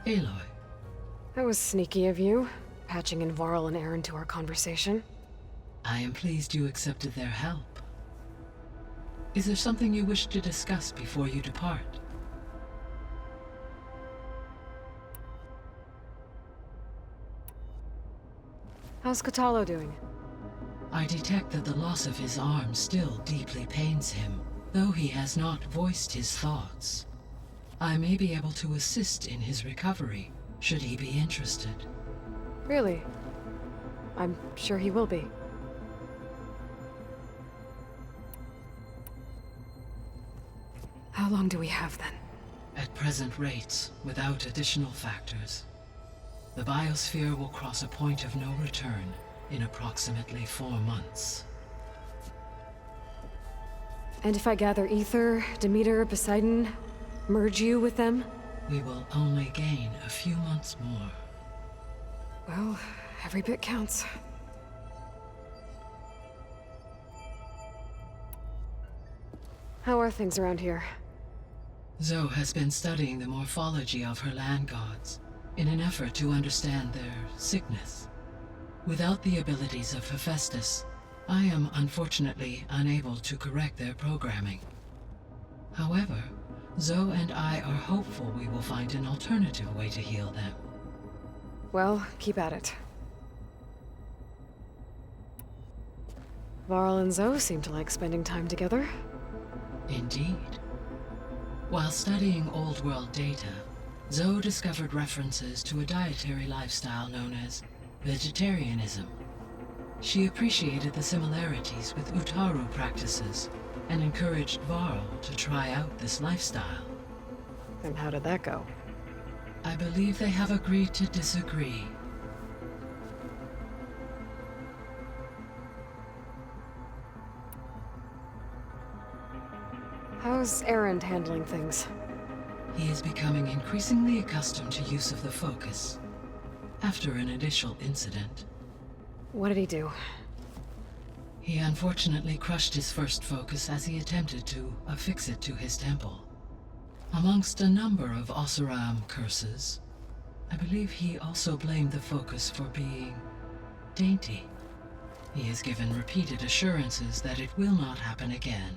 Aloy. That was sneaky of you, patching in Varl and Aaron to our conversation. I am pleased you accepted their help. Is there something you wish to discuss before you depart? How's Katalo doing? I detect that the loss of his arm still deeply pains him, though he has not voiced his thoughts. I may be able to assist in his recovery, should he be interested. Really? I'm sure he will be. How long do we have then? At present rates, without additional factors, the biosphere will cross a point of no return in approximately 4 months. And if I gather Ether, Demeter, Poseidon, merge you with them? We will only gain a few months more. Well, every bit counts. How are things around here? Zoe has been studying the morphology of her land gods in an effort to understand their sickness. Without the abilities of Hephaestus, I am unfortunately unable to correct their programming. However, Zoe and I are hopeful we will find an alternative way to heal them. Well, keep at it. Varl and Zoe seem to like spending time together. Indeed. While studying Old World data, Zoe discovered references to a dietary lifestyle known as vegetarianism. She appreciated the similarities with Utaru practices and encouraged Varl to try out this lifestyle. And how did that go? I believe they have agreed to disagree. How's Aaron handling things? He is becoming increasingly accustomed to use of the focus, after an initial incident. What did he do? He unfortunately crushed his first focus as he attempted to affix it to his temple. Amongst a number of Oseram curses, I believe he also blamed the focus for being dainty. He has given repeated assurances that it will not happen again.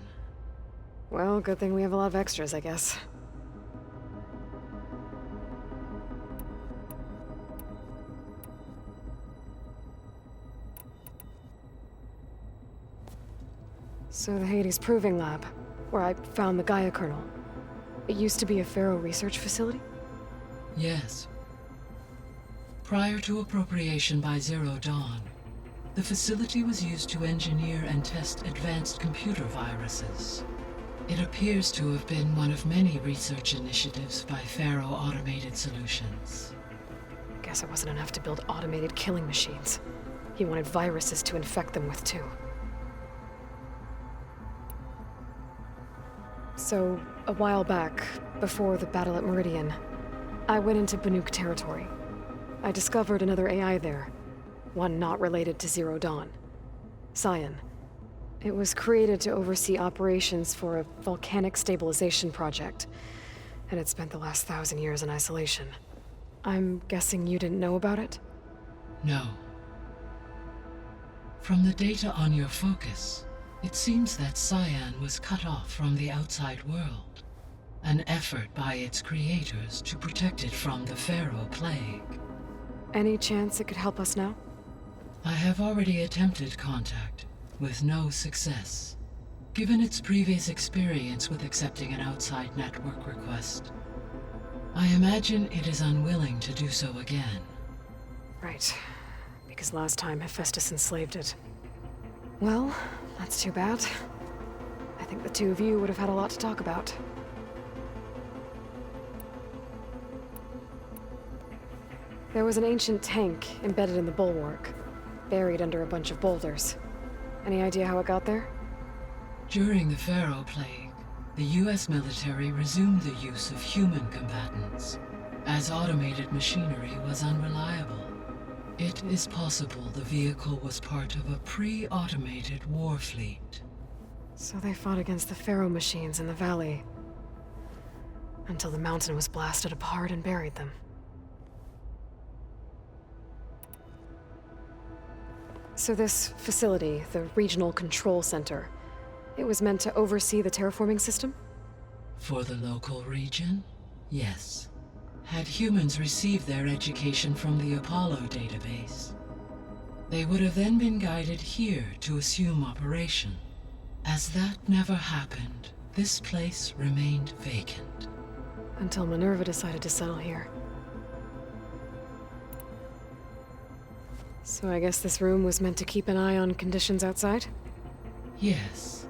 Well, good thing we have a lot of extras, I guess. So the Hades Proving Lab, where I found the Gaia kernel. It used to be a Pharaoh research facility? Yes. Prior to appropriation by Zero Dawn, the facility was used to engineer and test advanced computer viruses. It appears to have been one of many research initiatives by Pharaoh Automated Solutions. Guess it wasn't enough to build automated killing machines. He wanted viruses to infect them with, too. So, a while back, before the battle at Meridian, I went into Banuk territory. I discovered another AI there, one not related to Zero Dawn. Scion. It was created to oversee operations for a volcanic stabilization project, and it spent the last 1,000 years in isolation. I'm guessing you didn't know about it? No. From the data on your focus, it seems that Cyan was cut off from the outside world, an effort by its creators to protect it from the Pharaoh Plague. Any chance it could help us now? I have already attempted contact, with no success. Given its previous experience with accepting an outside network request, I imagine it is unwilling to do so again. Right. Because last time Hephaestus enslaved it. Well, that's too bad. I think the two of you would have had a lot to talk about. There was an ancient tank embedded in the bulwark, buried under a bunch of boulders. Any idea how it got there? During the Pharaoh Plague, the US military resumed the use of human combatants, as automated machinery was unreliable. It is possible the vehicle was part of a pre-automated war fleet. So they fought against the Pharaoh machines in the valley, until the mountain was blasted apart and buried them. So this facility, the Regional Control Center, it was meant to oversee the terraforming system? For the local region, yes. Had humans received their education from the Apollo database, they would have then been guided here to assume operation. As that never happened, this place remained vacant. Until Minerva decided to settle here. So I guess this room was meant to keep an eye on conditions outside? Yes.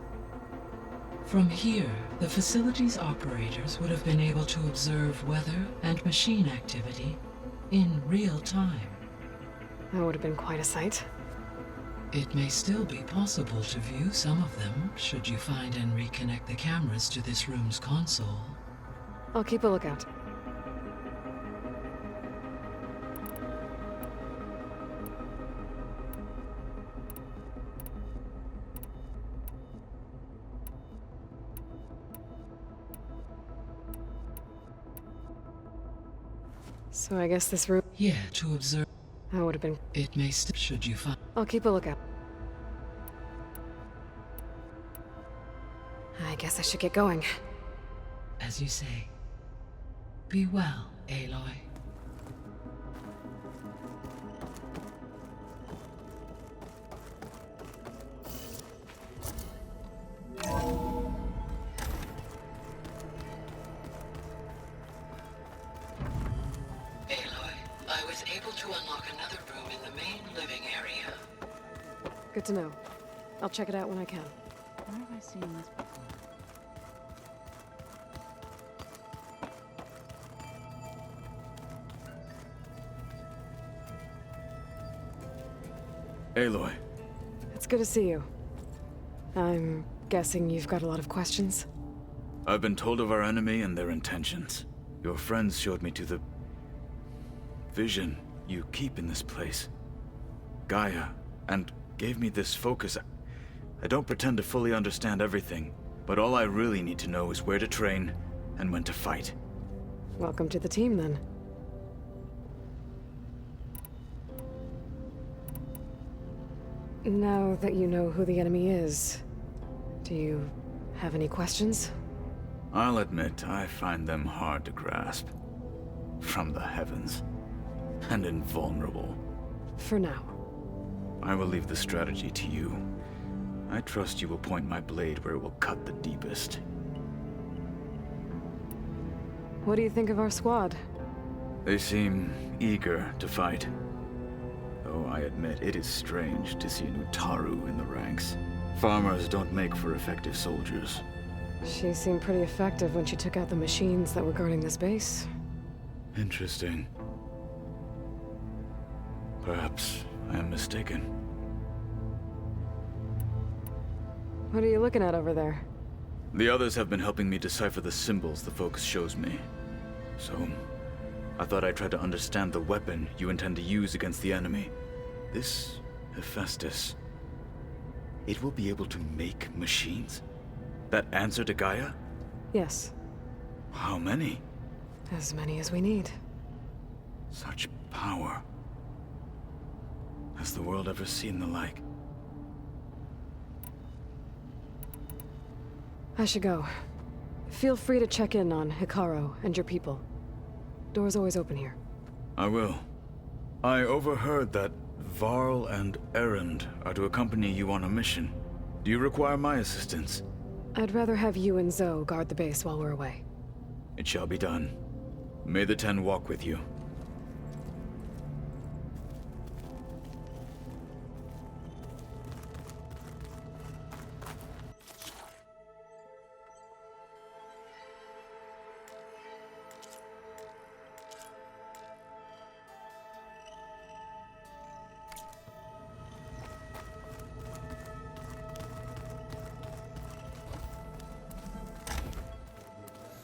From here, the facility's operators would have been able to observe weather and machine activity in real time. That would have been quite a sight. It may still be possible to view some of them, should you find and reconnect the cameras to this room's console. I'll keep a lookout. So I guess this room... Yeah, to observe. That would have been... It may still, should you find. I'll keep a lookout. I guess I should get going. As you say. Be well, Aloy. I was able to unlock another room in the main living area. Good to know. I'll check it out when I can. Where have I seen this before? Aloy. It's good to see you. I'm guessing you've got a lot of questions? I've been told of our enemy and their intentions. Your friends showed me to the vision you keep in this place, Gaia, and gave me this focus. I don't pretend to fully understand everything, but all I really need to know is where to train and when to fight. Welcome to the team, then. Now that you know who the enemy is, do you have any questions? I'll admit, I find them hard to grasp. From the heavens. And invulnerable. For now. I will leave the strategy to you. I trust you will point my blade where it will cut the deepest. What do you think of our squad? They seem eager to fight. Though I admit it is strange to see an Utaru in the ranks. Farmers don't make for effective soldiers. She seemed pretty effective when she took out the machines that were guarding this base. Interesting. Perhaps I am mistaken. What are you looking at over there? The others have been helping me decipher the symbols the focus shows me. So, I thought I'd try to understand the weapon you intend to use against the enemy. This Hephaestus, it will be able to make machines? That answer to Gaia? Yes. How many? As many as we need. Such power. Has the world ever seen the like? I should go. Feel free to check in on Hikaru and your people. Door's always open here. I will. I overheard that Varl and Erend are to accompany you on a mission. Do you require my assistance? I'd rather have you and Zoe guard the base while we're away. It shall be done. May the Ten walk with you.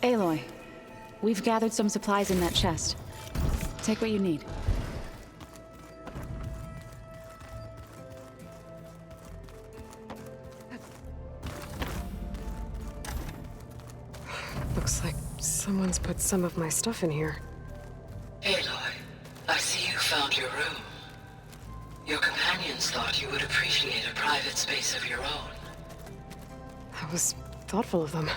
Aloy, we've gathered some supplies in that chest. Take what you need. Looks like someone's put some of my stuff in here. Aloy, I see you found your room. Your companions thought you would appreciate a private space of your own. That was thoughtful of them.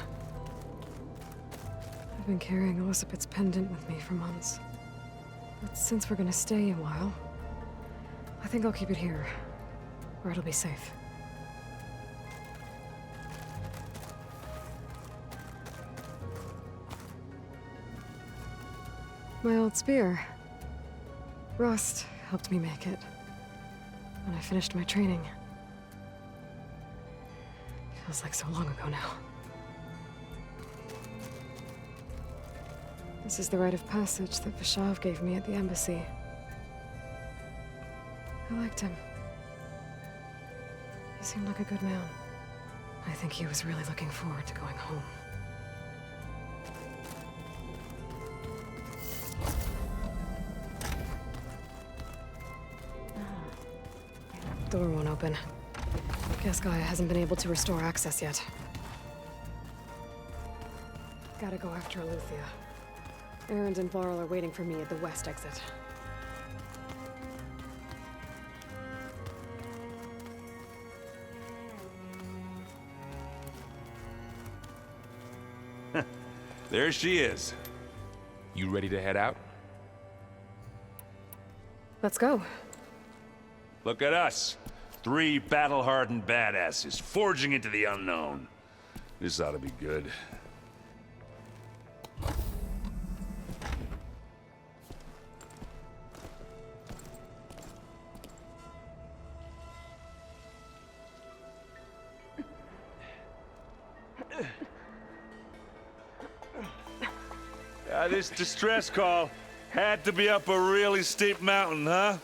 I've been carrying Elizabeth's pendant with me for months. But since we're gonna stay a while, I think I'll keep it here, where it'll be safe. My old spear. Rust helped me make it when I finished my training. Feels like so long ago now. This is the rite of passage that Vashav gave me at the embassy. I liked him. He seemed like a good man. I think he was really looking forward to going home. Door won't open. Guess Gaia hasn't been able to restore access yet. Gotta go after Aletheia. Erend and Varl are waiting for me at the west exit. There she is. You ready to head out? Let's go. Look at us. 3 battle-hardened badasses forging into the unknown. This ought to be good. This distress call had to be up a really steep mountain, huh?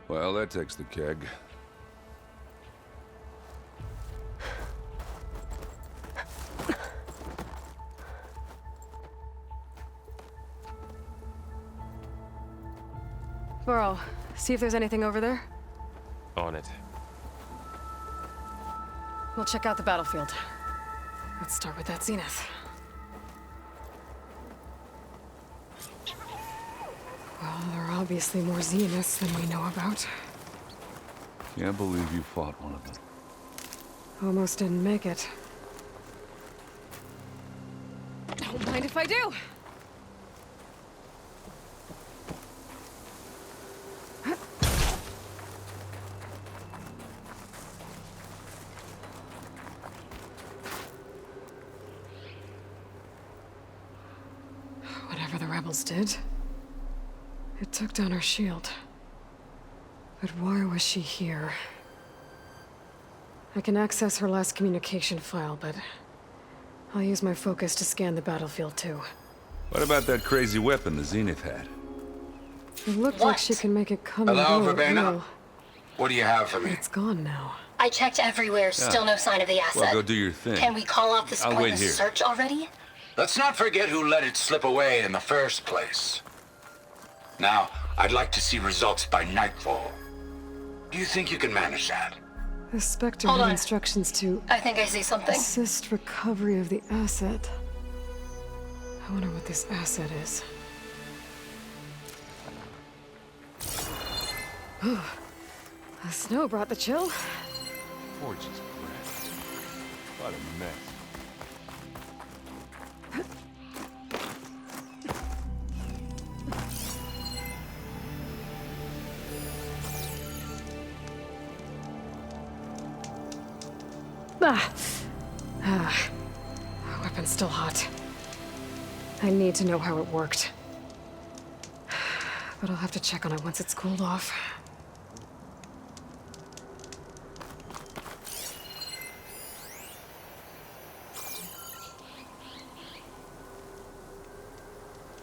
Well, that takes the keg. Varl, see if there's anything over there. On it. We'll check out the battlefield. Let's start with that zenith. Well, there are obviously more zeniths than we know about. Can't believe you fought one of them. Almost didn't make it. Don't mind if I do! Whatever the rebels did, it took down her shield. But why was she here? I can access her last communication file, but I'll use my focus to scan the battlefield too. What about that crazy weapon the Zenith had? It looked like she can make it come Hello, and go at Verbena? will. What do you have for me? It's gone now. I checked everywhere, still no sign of the asset. Well, go do your thing. Can we call off this I'll wait pointless here. search already? Let's not forget who let it slip away in the first place. Now, I'd like to see results by nightfall. Do you think you can manage that? The Spectre Hold had on. instructions to I think I see something. assist recovery of the asset. I wonder what this asset is. Ooh, the snow brought the chill. Forge's crap. What a mess. Weapon's still hot. I need to know how it worked. But I'll have to check on it once it's cooled off.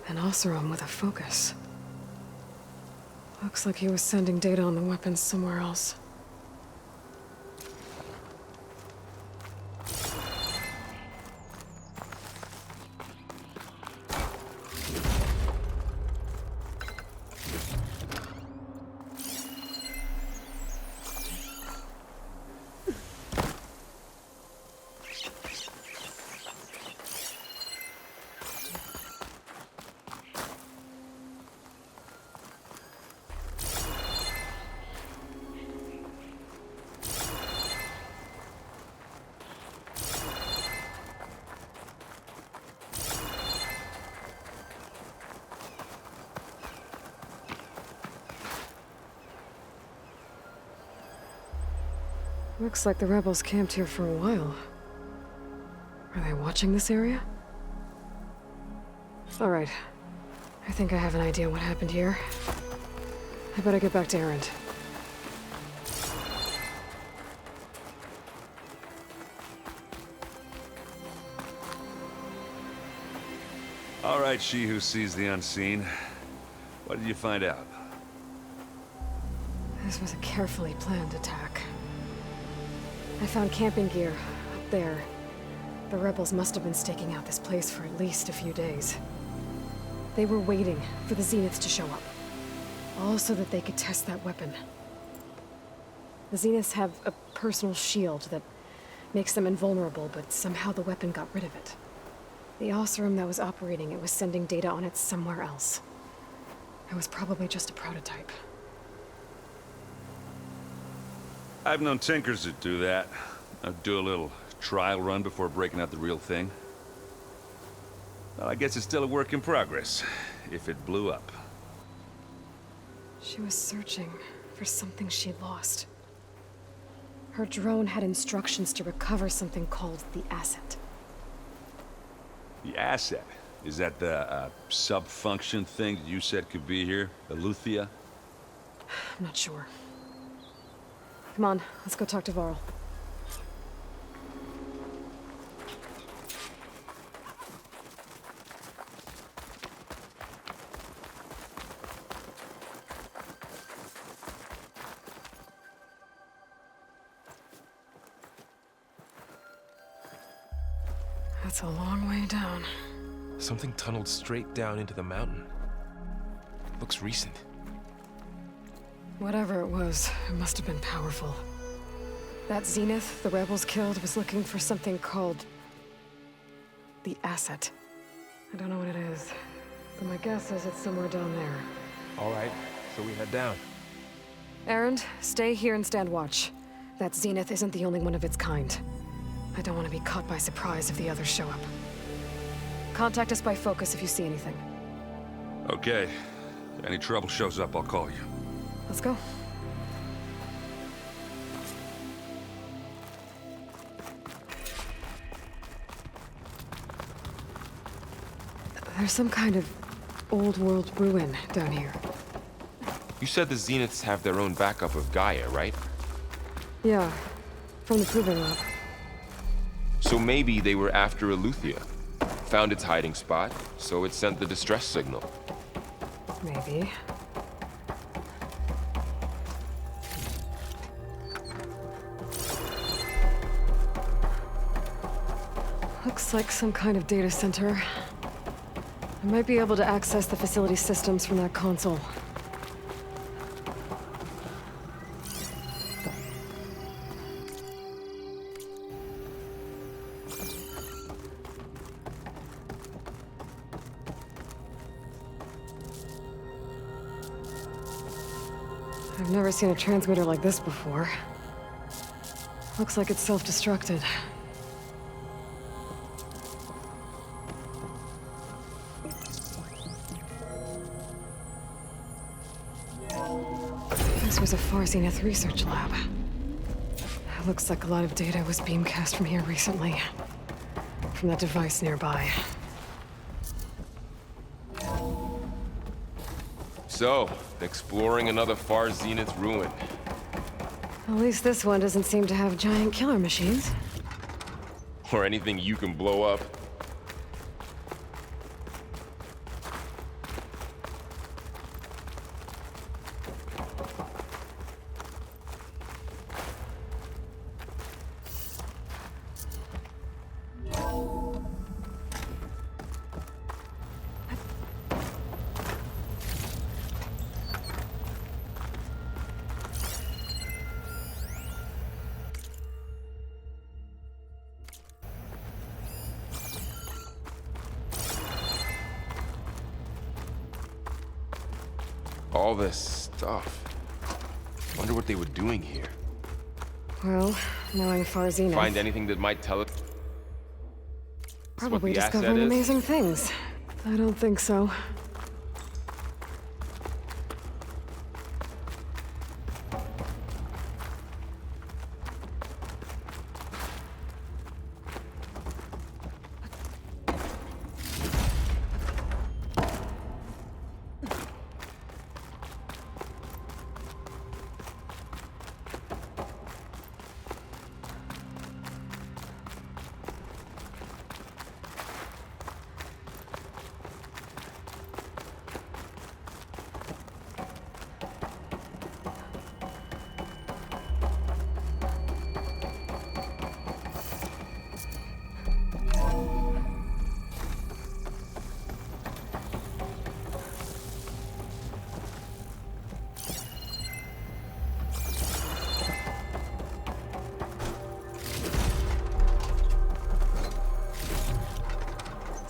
An Oseram with a focus. Looks like he was sending data on the weapons somewhere else. Looks like the rebels camped here for a while. Are they watching this area? Alright. I think I have an idea what happened here. I better get back to Erend. All right, she who sees the unseen. What did you find out? This was a carefully planned attack. I found camping gear up there. The rebels must have been staking out this place for at least a few days. They were waiting for the Zeniths to show up. All so that they could test that weapon. The Zeniths have a personal shield that makes them invulnerable, but somehow the weapon got rid of it. The Oseram that was operating it was sending data on it somewhere else. It was probably just a prototype. I've known tinkers that do that. I'd do a little trial run before breaking out the real thing. Well, I guess it's still a work in progress, if it blew up. She was searching for something she'd lost. Her drone had instructions to recover something called the asset. The asset? Is that the sub-function thing that you said could be here? Eleuthia? I'm not sure. Come on, let's go talk to Varl. That's a long way down. Something tunneled straight down into the mountain. Looks recent. Whatever it was, it must have been powerful. That Zenith the rebels killed was looking for something called the asset. I don't know what it is, but my guess is it's somewhere down there. All right, so we head down. Erend, stay here and stand watch. That Zenith isn't the only one of its kind. I don't want to be caught by surprise if the others show up. Contact us by focus if you see anything. Okay. If any trouble shows up, I'll call you. Let's go. There's some kind of old-world ruin down here. You said the Zeniths have their own backup of Gaia, right? Yeah, from the Proving Lab. So maybe they were after Eleuthia. Found its hiding spot, so it sent the distress signal. Maybe. Looks like some kind of data center. I might be able to access the facility systems from that console. I've never seen a transmitter like this before. Looks like it's self-destructed. This was a Far Zenith research lab. Looks like a lot of data was beamcast from here recently. From that device nearby. So, exploring another far zenith ruin. At least this one doesn't seem to have giant killer machines. Or anything you can blow up. All this stuff. Wonder what they were doing here. Well, knowing Far Zenith, Find anything that might tell us what probably the asset discovering is? amazing things. I don't think so.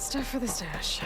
Stuff for the stash.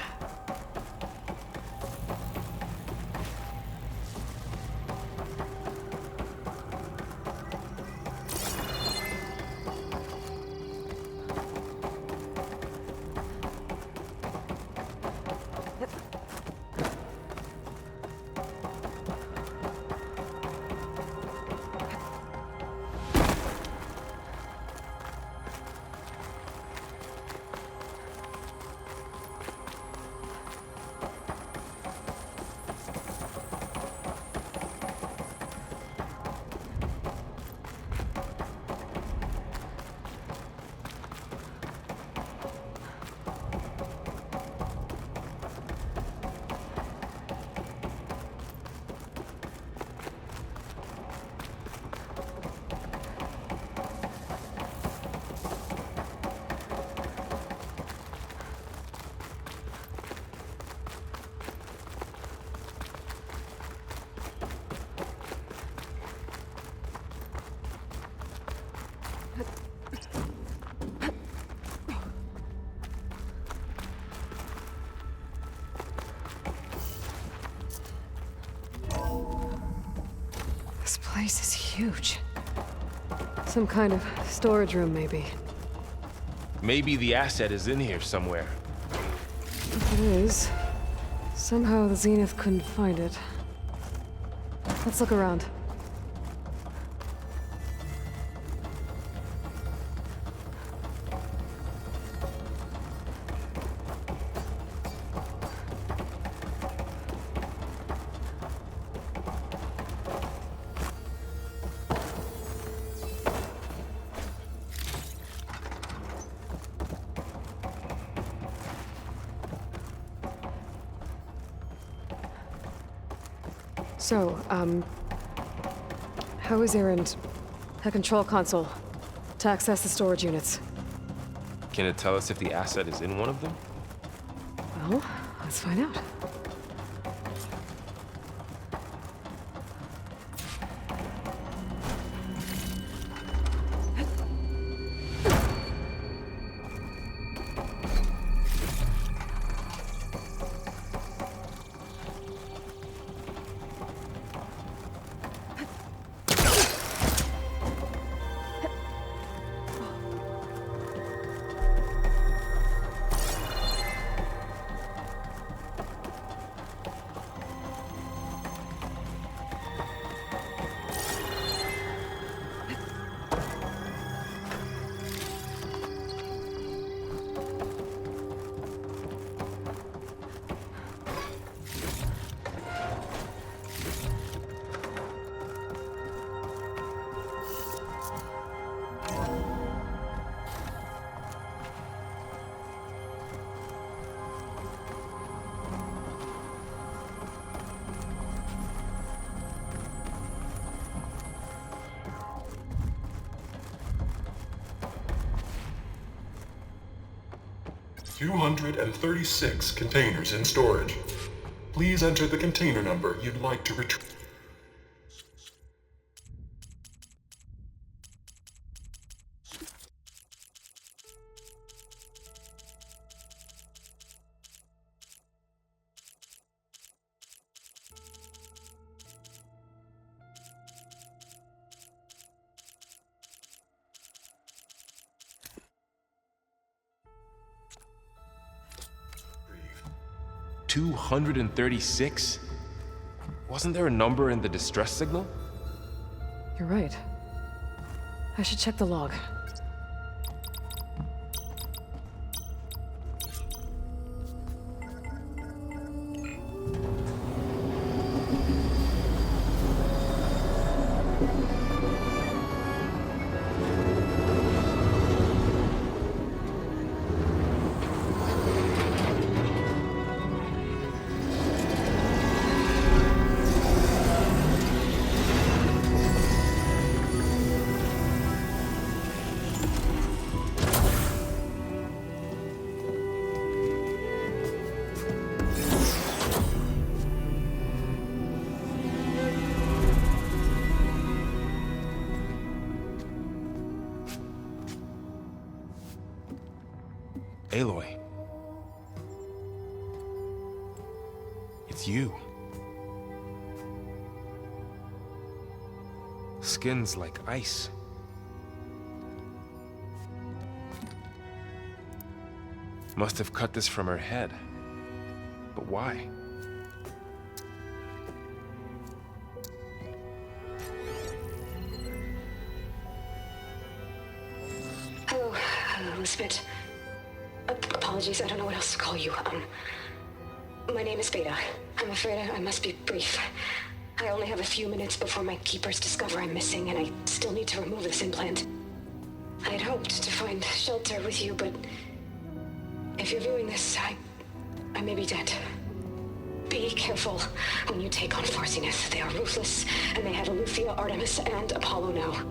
This place is huge. Some kind of storage room, maybe. Maybe the asset is in here somewhere. If it is, somehow the Zenith couldn't find it. Let's look around. So, how is Erend? A control console to access the storage units. Can it tell us if the asset is in one of them? Well, let's find out. 236 containers in storage. Please enter the container number you'd like to retrieve. 236? Wasn't there a number in the distress signal? You're right. I should check the log. Aloy. It's you. Skin's like ice. Must have cut this from her head. But why? Hello, Elizabeth. Apologies, I don't know what else to call you. My name is Beta. I'm afraid I must be brief. I only have a few minutes before my keepers discover I'm missing, and I still need to remove this implant. I had hoped to find shelter with you, but if you're viewing this, I may be dead. Be careful when you take on Farsiness. They are ruthless, and they have Aletheia, Artemis, and Apollo now.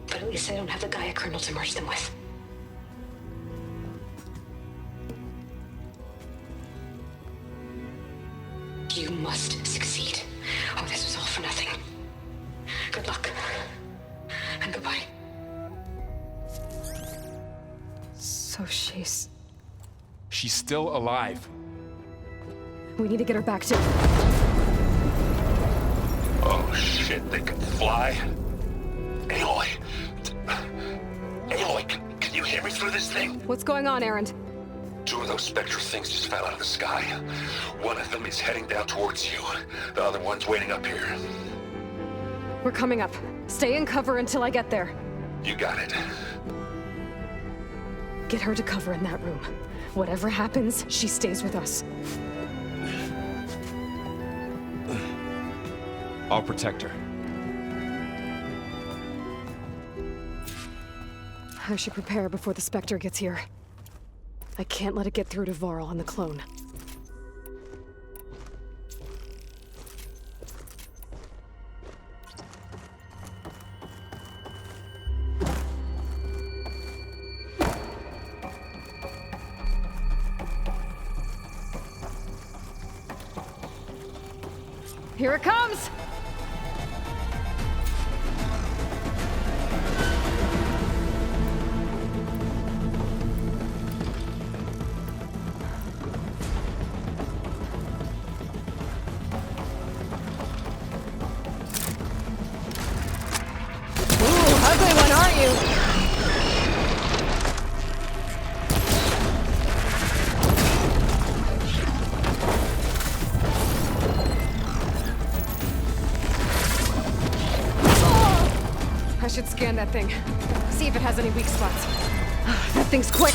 But at least I don't have the Gaia kernel to merge them with. You must succeed, or this was all for nothing. Good luck. And goodbye. So she's still alive. We need to get her back to... Oh shit, they can fly? Aloy! Aloy, can you hear me through this thing? What's going on, Erend? Two of those spectral things just fell out of the sky. One of them is heading down towards you. The other one's waiting up here. We're coming up. Stay in cover until I get there. You got it. Get her to cover in that room. Whatever happens, she stays with us. I'll protect her. I should prepare before the Spectre gets here. I can't let it get through to Varl and the clone. Here it comes! Ugly one, aren't you? I should scan that thing. See if it has any weak spots. That thing's quick.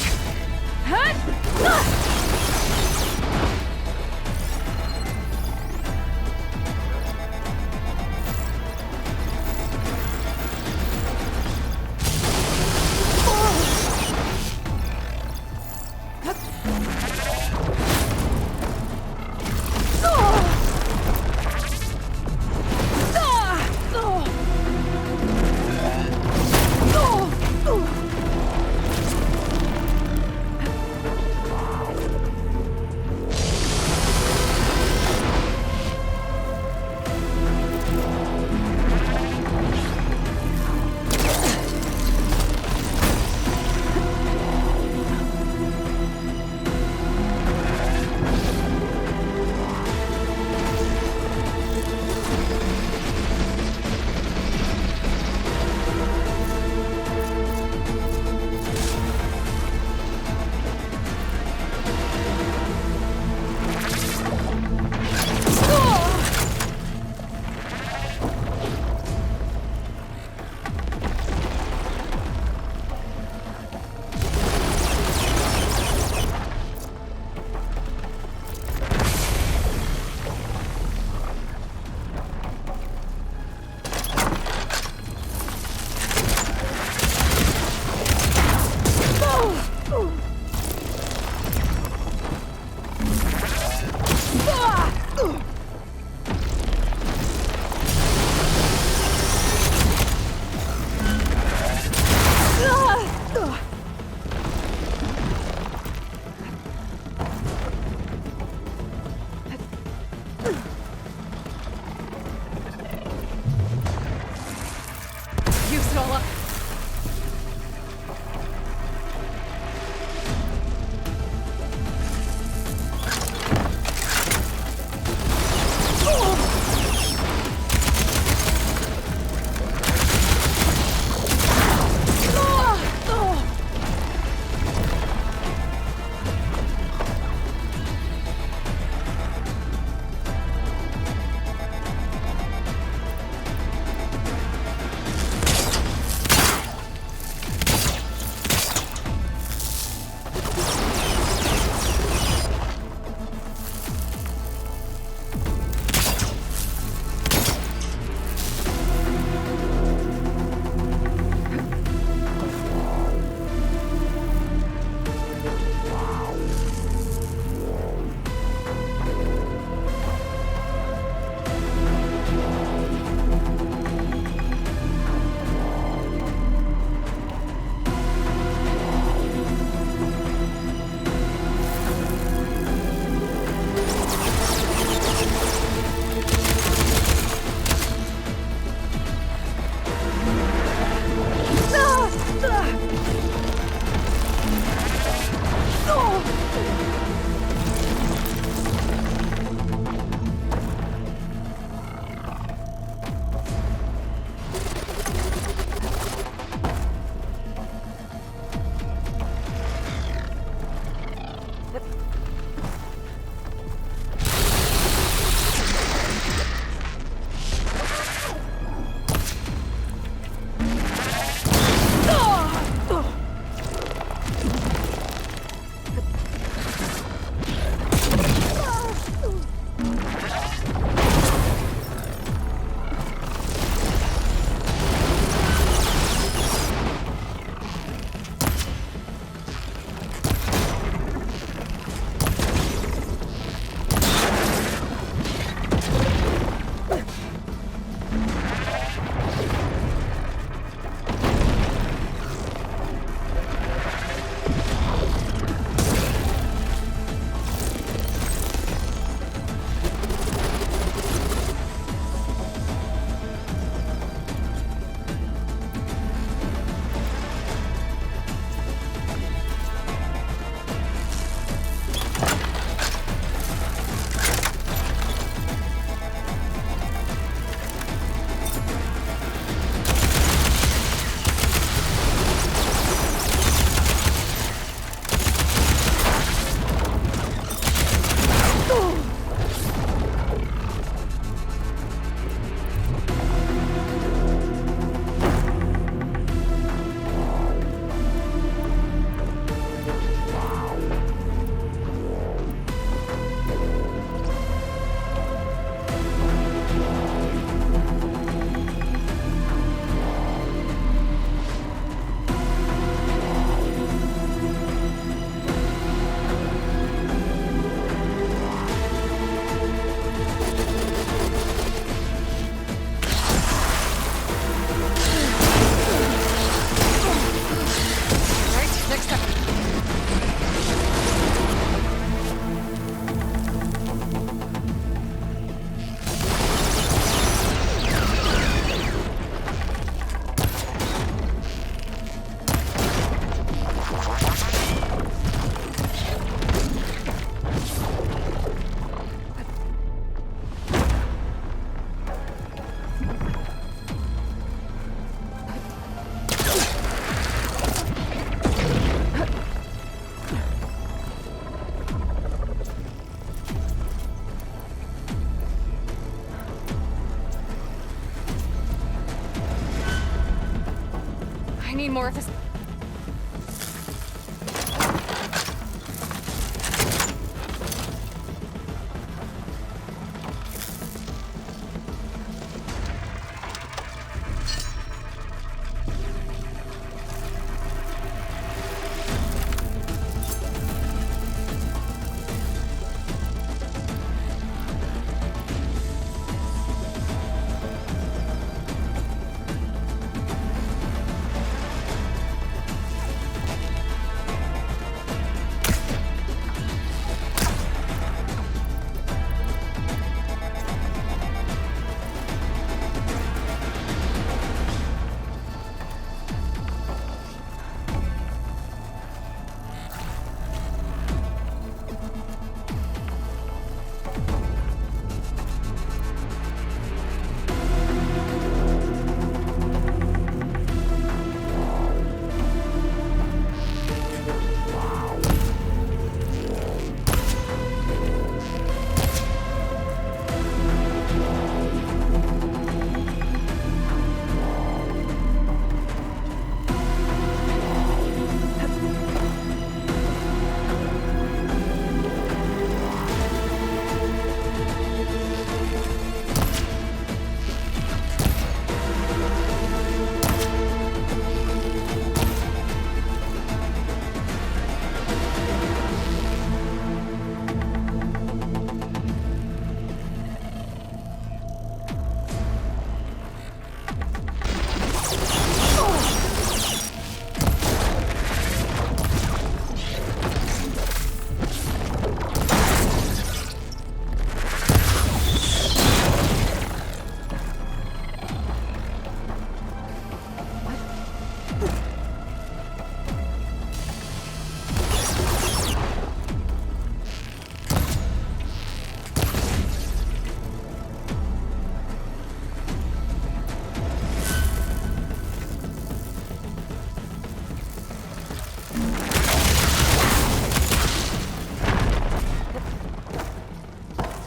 more of this.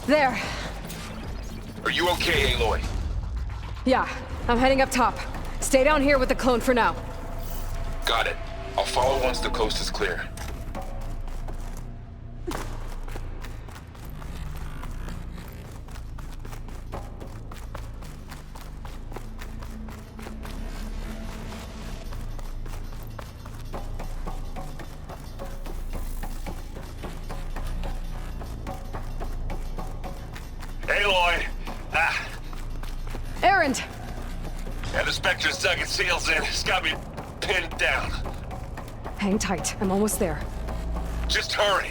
There. Are you okay, Aloy? Yeah, I'm heading up top. Stay down here with the clone for now. Got it. I'll follow once the coast is clear. Aloy! Erend! Yeah, the Spectre's dug its heels in. It's got me pinned down. Hang tight, I'm almost there. Just hurry.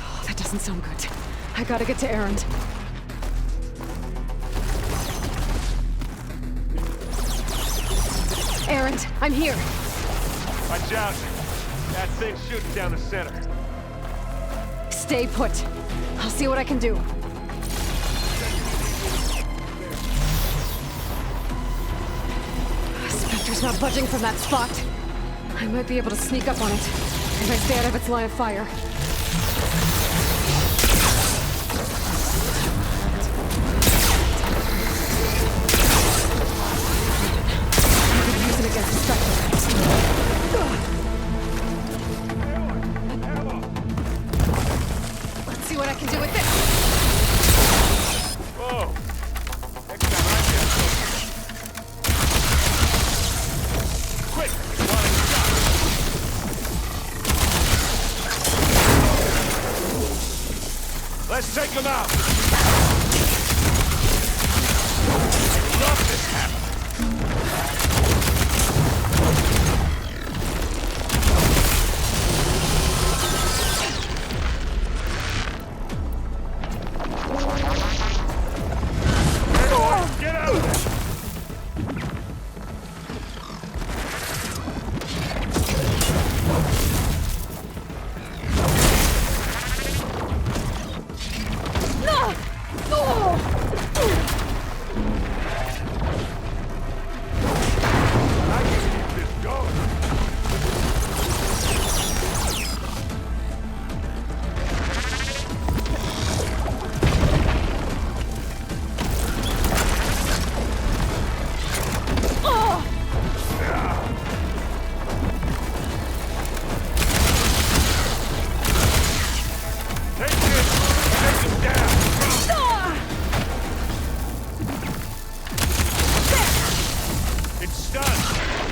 Oh, that doesn't sound good. I gotta get to Erend. Erend, I'm here. Watch out. That thing's shooting down the center. Stay put. I'll see what I can do. Spectre's not budging from that spot. I might be able to sneak up on it if I stay out of its line of fire. I could use it against the Spectre. Let's see what I can do with this. Whoa. Next time I get quick! Line shot. Let's take him out. Love this hammer. Get out of there! No!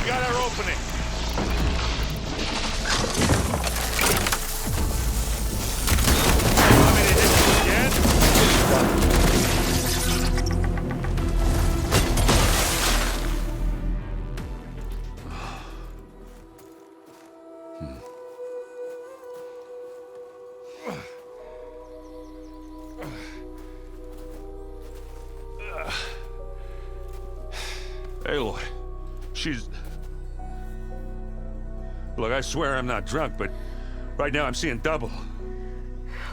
We got our opening. Want me to hit you again? Aloy, she's... Look, I swear I'm not drunk, but right now I'm seeing double.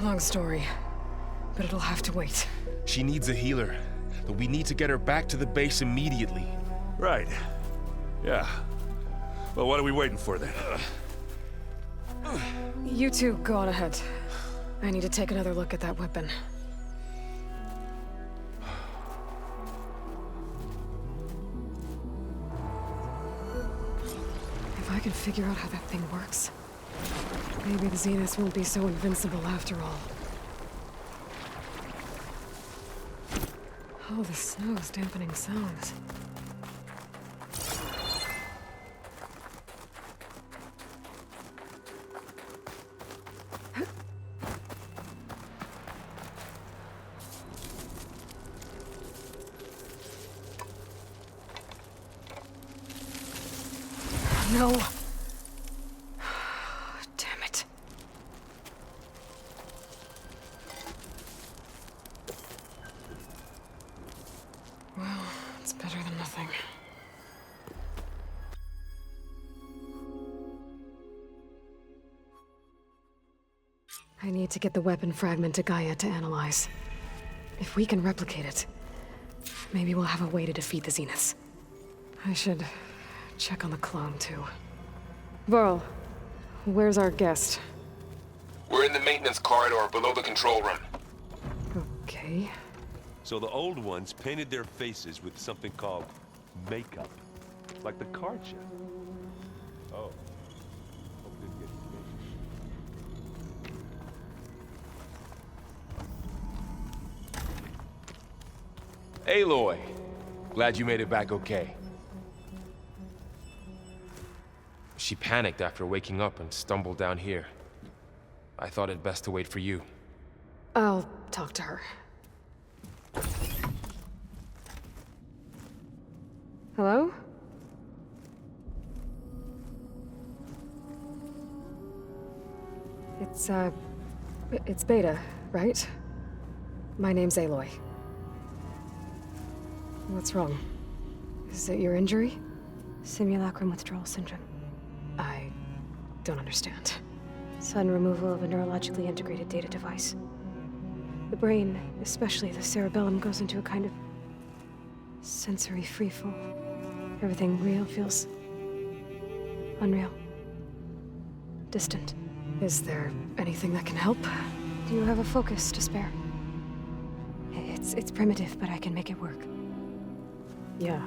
Long story, but it'll have to wait. She needs a healer, but we need to get her back to the base immediately. Right. Yeah. Well, what are we waiting for then? You two go on ahead. I need to take another look at that weapon. If I can figure out how that thing works, maybe the Zeniths won't be so invincible after all. Oh, the snow's dampening sounds. No. Damn it. Well, it's better than nothing. I need to get the weapon fragment to Gaia to analyze. If we can replicate it, maybe we'll have a way to defeat the Zeniths. I should check on the clone, too. Varl, where's our guest? We're in the maintenance corridor below the control room. Okay. So the old ones painted their faces with something called makeup. Like the card chip. Oh. Hope it didn't get finished. Aloy, glad you made it back okay. She panicked after waking up and stumbled down here. I thought it best to wait for you. I'll talk to her. Hello? It's Beta, right? My name's Aloy. What's wrong? Is it your injury? Simulacrum withdrawal syndrome. I don't understand. Sudden removal of a neurologically integrated data device. The brain, especially the cerebellum, goes into a kind of sensory freefall. Everything real feels unreal. Distant. Is there anything that can help? Do you have a focus to spare? It's primitive, but I can make it work. Yeah.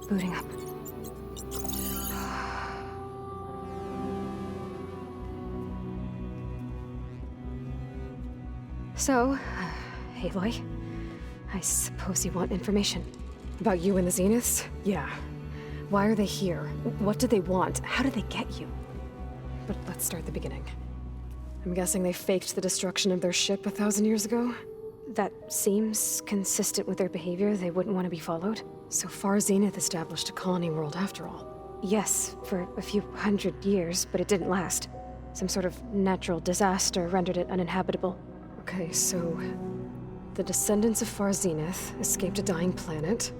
Booting up. So, Aloy, I suppose you want information. About you and the Zeniths? Yeah. Why are they here? What do they want? How did they get you? But let's start at the beginning. I'm guessing they faked the destruction of their ship 1,000 years ago? That seems consistent with their behavior. They wouldn't want to be followed. So far, Zenith established a colony world after all. Yes, for a few hundred years, but it didn't last. Some sort of natural disaster rendered it uninhabitable. Okay, so the descendants of Far Zenith escaped a dying planet,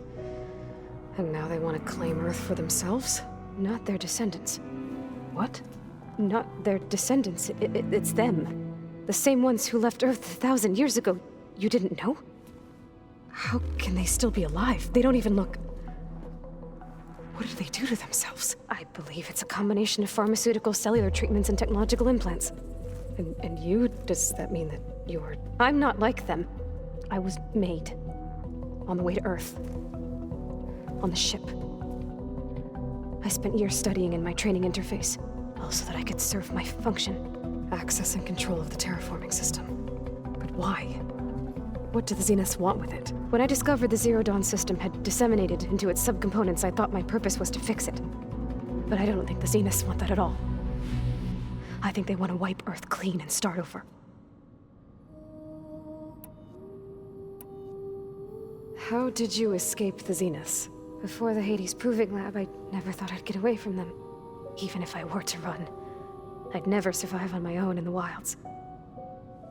and now they want to claim Earth for themselves? Not their descendants. What? Not their descendants. It's them. The same ones who left Earth 1,000 years ago. You didn't know? How can they still be alive? They don't even look... What did they do to themselves? I believe it's a combination of pharmaceutical, cellular treatments, and technological implants. And you? Does that mean that you're... I'm not like them. I was made. On the way to Earth. On the ship. I spent years studying in my training interface, all so that I could serve my function. Access and control of the terraforming system. why? What do the Zeniths want with it? When I discovered the Zero Dawn system had disseminated into its subcomponents, I thought my purpose was to fix it. But I don't think the Zeniths want that at all. I think they want to wipe Earth clean and start over. How did you escape the Zeniths? Before the Hades Proving Lab, I never thought I'd get away from them. Even if I were to run, I'd never survive on my own in the wilds.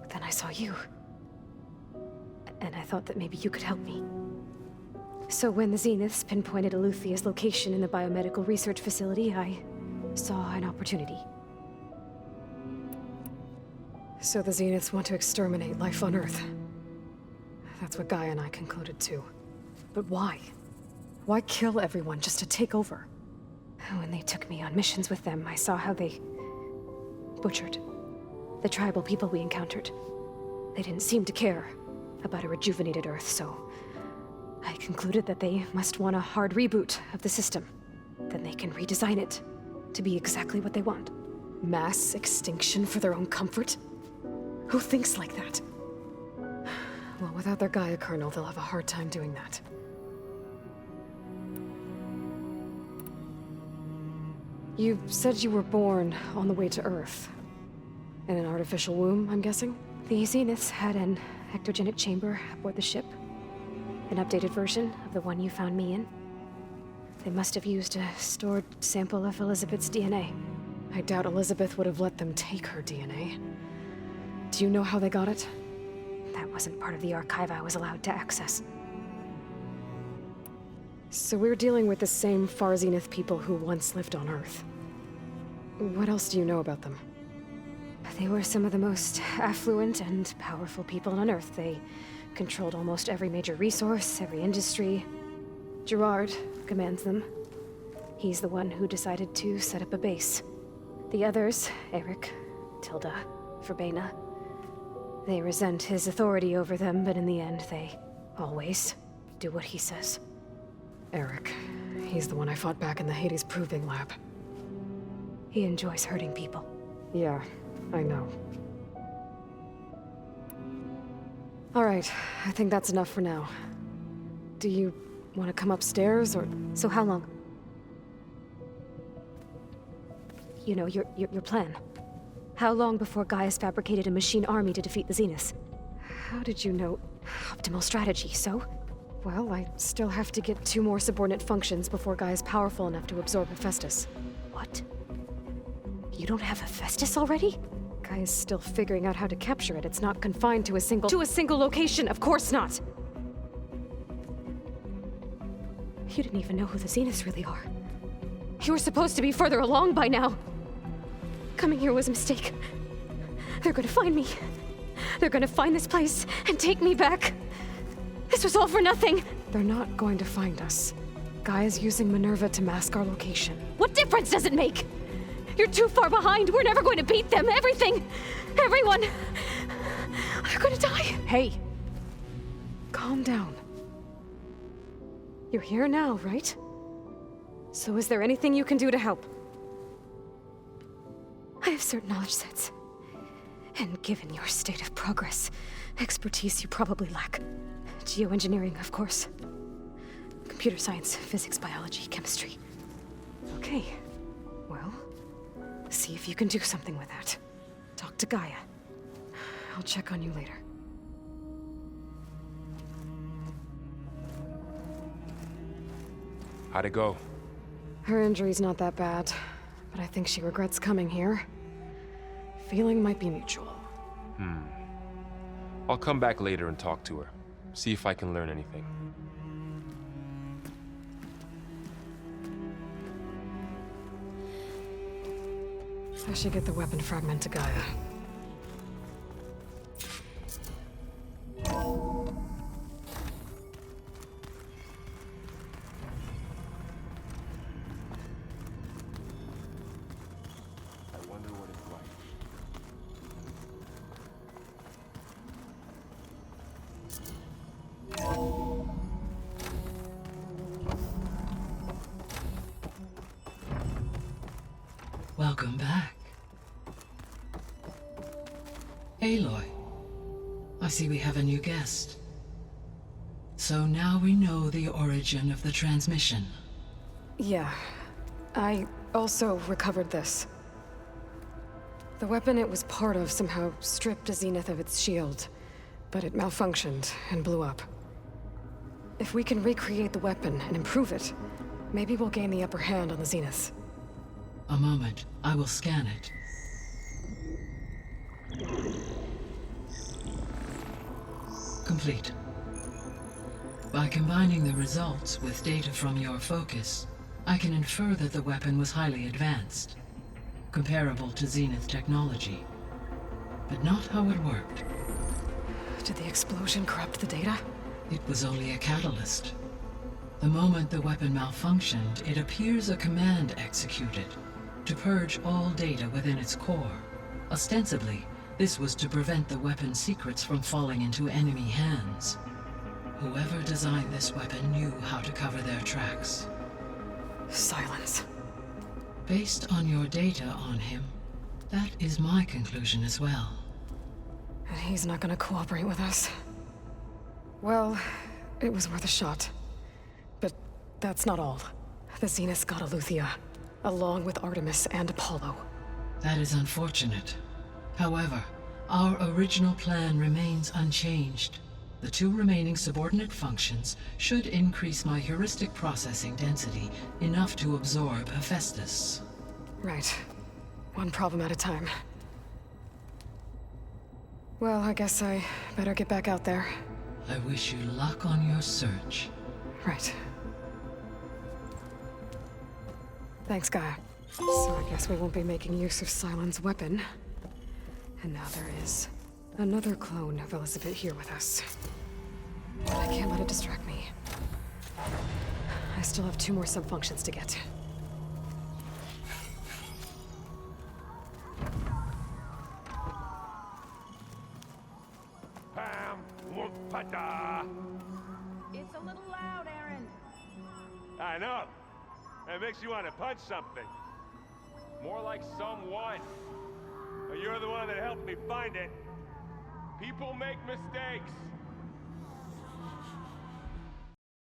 But then I saw you. And I thought that maybe you could help me. So when the Zeniths pinpointed Eluthia's location in the biomedical research facility, I saw an opportunity. So the Zeniths want to exterminate life on Earth. That's what Gaia and I concluded too. But why? Why kill everyone just to take over? When they took me on missions with them, I saw how they butchered the tribal people we encountered. They didn't seem to care about a rejuvenated Earth, so I concluded that they must want a hard reboot of the system. Then they can redesign it to be exactly what they want. Mass extinction for their own comfort? Who thinks like that? Well, without their Gaia kernel, they'll have a hard time doing that. You said you were born on the way to Earth. In an artificial womb, I'm guessing? The Zeniths had an ectogenic chamber aboard the ship. An updated version of the one you found me in. They must have used a stored sample of Elizabeth's DNA. I doubt Elizabeth would have let them take her DNA. Do you know how they got it? That wasn't part of the archive I was allowed to access. So we're dealing with the same Far Zenith people who once lived on Earth. What else do you know about them? They were some of the most affluent and powerful people on Earth. They controlled almost every major resource, every industry. Gerard commands them. He's the one who decided to set up a base. The others, Eric, Tilda, Verbena, they resent his authority over them, but in the end, they always do what he says. Eric. He's the one I fought back in the Hades Proving Lab. He enjoys hurting people. Yeah, I know. All right, I think that's enough for now. Do you want to come upstairs, or... So how long? You know, your plan. How long before Gaia's fabricated a machine army to defeat the Zeniths? How did you know? Optimal strategy, so? Well, I still have to get 2 more subordinate functions before Gaia's powerful enough to absorb Hephaestus. What? You don't have Hephaestus already? Gaia's still figuring out how to capture it. It's not confined to a single... To a single location! Of course not! You didn't even know who the Zeniths really are. You were supposed to be further along by now! Coming here was a mistake. They're gonna find me. They're gonna find this place and take me back. This was all for nothing! They're not going to find us. Gaia's using Minerva to mask our location. What difference does it make? You're too far behind. We're never going to beat them. Everything. Everyone. They're gonna die. Hey. Calm down. You're here now, right? So is there anything you can do to help? I have certain knowledge sets. And given your state of progress, expertise you probably lack. Geoengineering, of course. Computer science, physics, biology, chemistry. Okay. Well, see if you can do something with that. Talk to Gaia. I'll check on you later. How'd it go? Her injury's not that bad, but I think she regrets coming here. Feeling might be mutual. I'll come back later and talk to her. See if I can learn anything. I should get the weapon fragment to Gaia. I wonder what it's like. Welcome back. Aloy, I see we have a new guest. So now we know the origin of the transmission. Yeah. I also recovered this. The weapon it was part of somehow stripped Zenith of its shield, but it malfunctioned and blew up. If we can recreate the weapon and improve it, maybe we'll gain the upper hand on the Zeniths. A moment. I will scan it. Complete. By combining the results with data from your focus, I can infer that the weapon was highly advanced, comparable to Zenith technology, but not how it worked. Did the explosion corrupt the data? It was only a catalyst. The moment the weapon malfunctioned, it appears a command executed to purge all data within its core. Ostensibly, this was to prevent the weapon's secrets from falling into enemy hands. Whoever designed this weapon knew how to cover their tracks. Silence. Based on your data on him, that is my conclusion as well. And he's not gonna cooperate with us. Well, it was worth a shot. But that's not all. The Zeniths got Aletheia, along with Artemis and Apollo. That is unfortunate. However, our original plan remains unchanged. The two remaining subordinate functions should increase my heuristic processing density enough to absorb Hephaestus. Right. One problem at a time. Well, I guess I better get back out there. I wish you luck on your search. Right. Thanks, Gaia. So I guess we won't be making use of Cylon's weapon. And now there is another clone of Elizabeth here with us. But I can't let it distract me. I still have 2 more sub-functions to get. It's a little loud, Aaron. I know. It makes you want to punch something. More like someone. You're the one that helped me find it. People make mistakes.